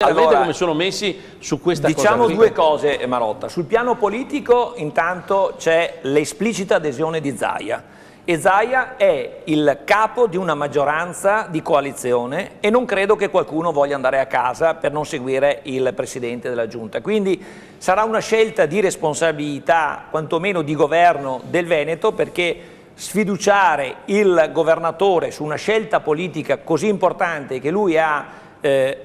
Allora, come sono messi su questa diciamo cosa? Due cose, Marotta. Sul piano politico intanto c'è l'esplicita adesione di Zaia, e Zaia è il capo di una maggioranza di coalizione e non credo che qualcuno voglia andare a casa per non seguire il Presidente della Giunta, quindi sarà una scelta di responsabilità, quantomeno di governo del Veneto, perché sfiduciare il governatore su una scelta politica così importante che lui ha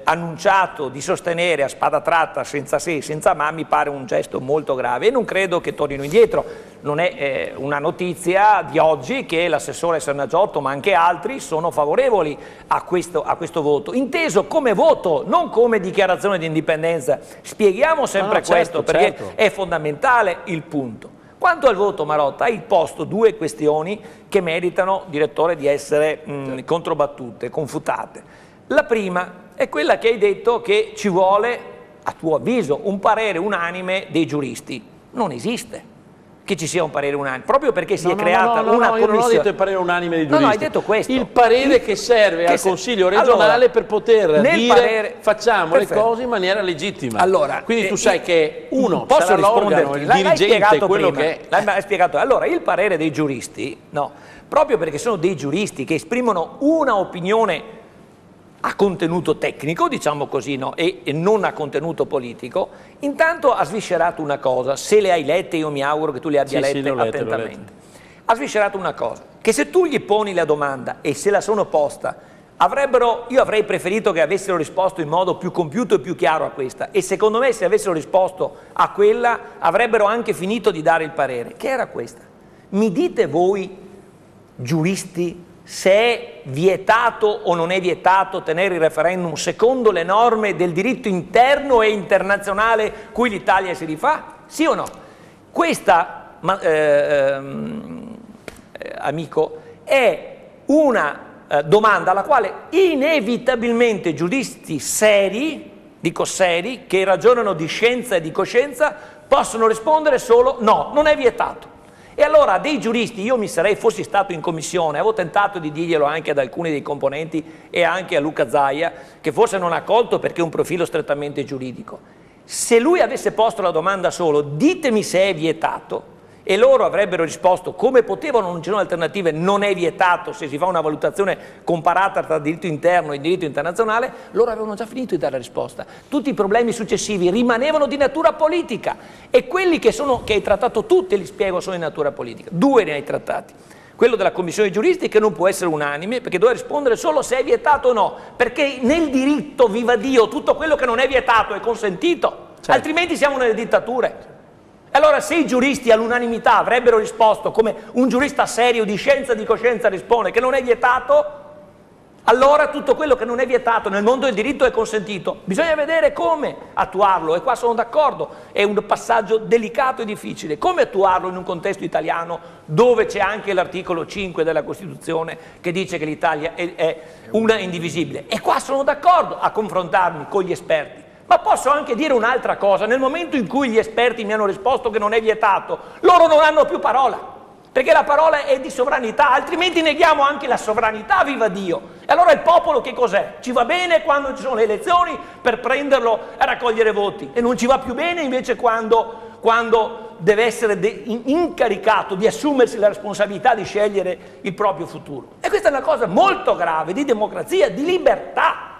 annunciato di sostenere a spada tratta, senza se, senza ma, mi pare un gesto molto grave e non credo che tornino indietro. Non è una notizia di oggi che l'assessore Sernagiotto, ma anche altri, sono favorevoli a questo voto, inteso come voto, non come dichiarazione di indipendenza. Spieghiamo sempre questo, perché è fondamentale il punto. Quanto al voto, Marotta, hai posto due questioni che meritano, direttore, di essere controbattute, confutate. La prima è quella che hai detto che ci vuole, a tuo avviso, un parere unanime dei giuristi. Non esiste che ci sia un parere unanime, proprio perché si è creata una commissione. Io non ho detto il parere unanime dei giuristi. No, hai detto questo. Il parere che serve al Consiglio regionale per poter dire facciamo le cose in maniera legittima. Allora, quindi tu sai che uno posso sarà l'organo, il dirigente, quello che è. L'hai spiegato. Allora, il parere dei giuristi, no, proprio perché sono dei giuristi che esprimono una opinione a contenuto tecnico, diciamo così, no? e non a contenuto politico, intanto ha sviscerato una cosa, se le hai lette io mi auguro che tu le abbia lette attentamente. Ha sviscerato una cosa, che se tu gli poni la domanda e se la sono posta, io avrei preferito che avessero risposto in modo più compiuto e più chiaro a questa, e secondo me se avessero risposto a quella avrebbero anche finito di dare il parere, che era questa. Mi dite voi, giuristi, se è vietato o non è vietato tenere il referendum secondo le norme del diritto interno e internazionale cui l'Italia si rifà? Sì o no? Questa, amico, è una domanda alla quale inevitabilmente giuristi seri, dico seri, che ragionano di scienza e di coscienza, possono rispondere solo no, non è vietato. E allora dei giuristi, io fossi stato in commissione, avevo tentato di dirglielo anche ad alcuni dei componenti e anche a Luca Zaia, che forse non ha colto perché è un profilo strettamente giuridico. Se lui avesse posto la domanda solo, ditemi se è vietato, e loro avrebbero risposto come potevano, non c'erano alternative, non è vietato se si fa una valutazione comparata tra diritto interno e diritto internazionale, loro avevano già finito di dare la risposta. Tutti i problemi successivi rimanevano di natura politica e quelli che hai trattato tu, te li spiego, sono di natura politica. Due ne hai trattati. Quello della commissione giuristi che non può essere unanime perché doveva rispondere solo se è vietato o no, perché nel diritto, viva Dio, tutto quello che non è vietato è consentito, altrimenti siamo nelle dittature. Allora se i giuristi all'unanimità avrebbero risposto come un giurista serio di scienza e di coscienza risponde che non è vietato, allora tutto quello che non è vietato nel mondo del diritto è consentito. Bisogna vedere come attuarlo e qua sono d'accordo, è un passaggio delicato e difficile. Come attuarlo in un contesto italiano dove c'è anche l'articolo 5 della Costituzione che dice che l'Italia è una indivisibile? E qua sono d'accordo a confrontarmi con gli esperti. Ma posso anche dire un'altra cosa, nel momento in cui gli esperti mi hanno risposto che non è vietato, loro non hanno più parola, perché la parola è di sovranità, altrimenti neghiamo anche la sovranità, viva Dio. E allora il popolo che cos'è? Ci va bene quando ci sono le elezioni per prenderlo a raccogliere voti e non ci va più bene invece quando deve essere incaricato di assumersi la responsabilità di scegliere il proprio futuro. E questa è una cosa molto grave di democrazia, di libertà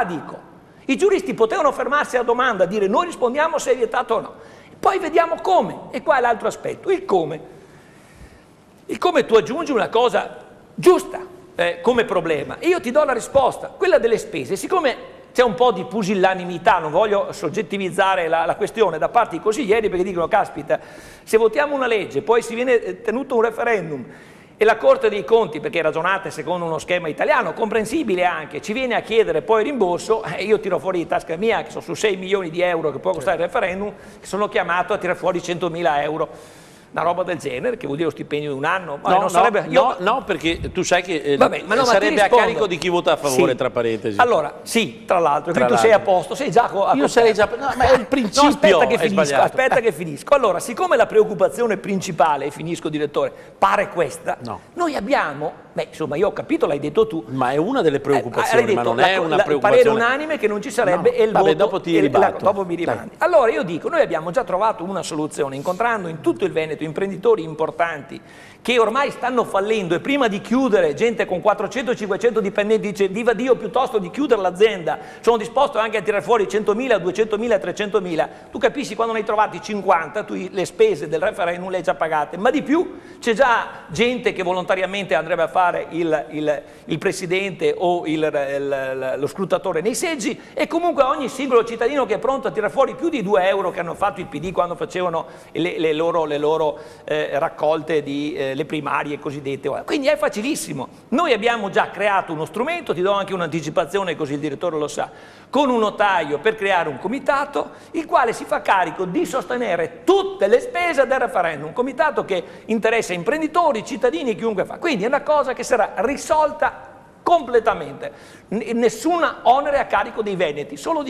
dico. I giuristi potevano fermarsi alla domanda, dire noi rispondiamo se è vietato o no, poi vediamo come, e qua è l'altro aspetto, il come. Il come tu aggiungi una cosa giusta come problema, e io ti do la risposta, quella delle spese, siccome c'è un po' di pusillanimità, non voglio soggettivizzare la questione da parte dei consiglieri perché dicono caspita, se votiamo una legge, poi si viene tenuto un referendum, e la Corte dei Conti, perché ragionate secondo uno schema italiano, comprensibile anche, ci viene a chiedere poi il rimborso, io tiro fuori di tasca mia, che sono su 6 milioni di euro che può costare il referendum, che sono chiamato a tirare fuori 100.000 euro. Una roba del genere, che vuol dire lo stipendio di un anno. No, perché tu sai che sarebbe a carico di chi vota a favore, tra parentesi. Allora, sì, tra l'altro, tu sei a posto, sei già a Io sarei già... No, ma è il principio aspetta che finisco. Allora, siccome la preoccupazione principale, e finisco direttore, pare questa, noi abbiamo Beh, insomma, io ho capito, l'hai detto tu. Ma è una delle preoccupazioni, detto, ma non è una preoccupazione. Il parere unanime che non ci sarebbe e il voto. Dopo ti ribatto. Dopo mi rimandi. Allora io dico, noi abbiamo già trovato una soluzione, incontrando in tutto il Veneto imprenditori importanti che ormai stanno fallendo e prima di chiudere, gente con 400-500 dipendenti dice viva Dio, piuttosto di chiudere l'azienda, sono disposto anche a tirare fuori 100.000, 200.000, 300.000. Tu capisci, quando ne hai trovati 50, tu le spese del referendum le hai già pagate, ma di più c'è già gente che volontariamente andrebbe a fare il presidente o lo scrutatore nei seggi, e comunque ogni singolo cittadino che è pronto a tirare fuori più di 2 euro che hanno fatto il PD quando facevano le loro raccolte di le primarie cosiddette. Quindi è facilissimo. Noi abbiamo già creato uno strumento, ti do anche un'anticipazione così il direttore lo sa, con un notaio per creare un comitato il quale si fa carico di sostenere tutte le spese del referendum, un comitato che interessa imprenditori, cittadini e chiunque fa. Quindi è una cosa che sarà risolta completamente, nessun onere a carico dei veneti, solo di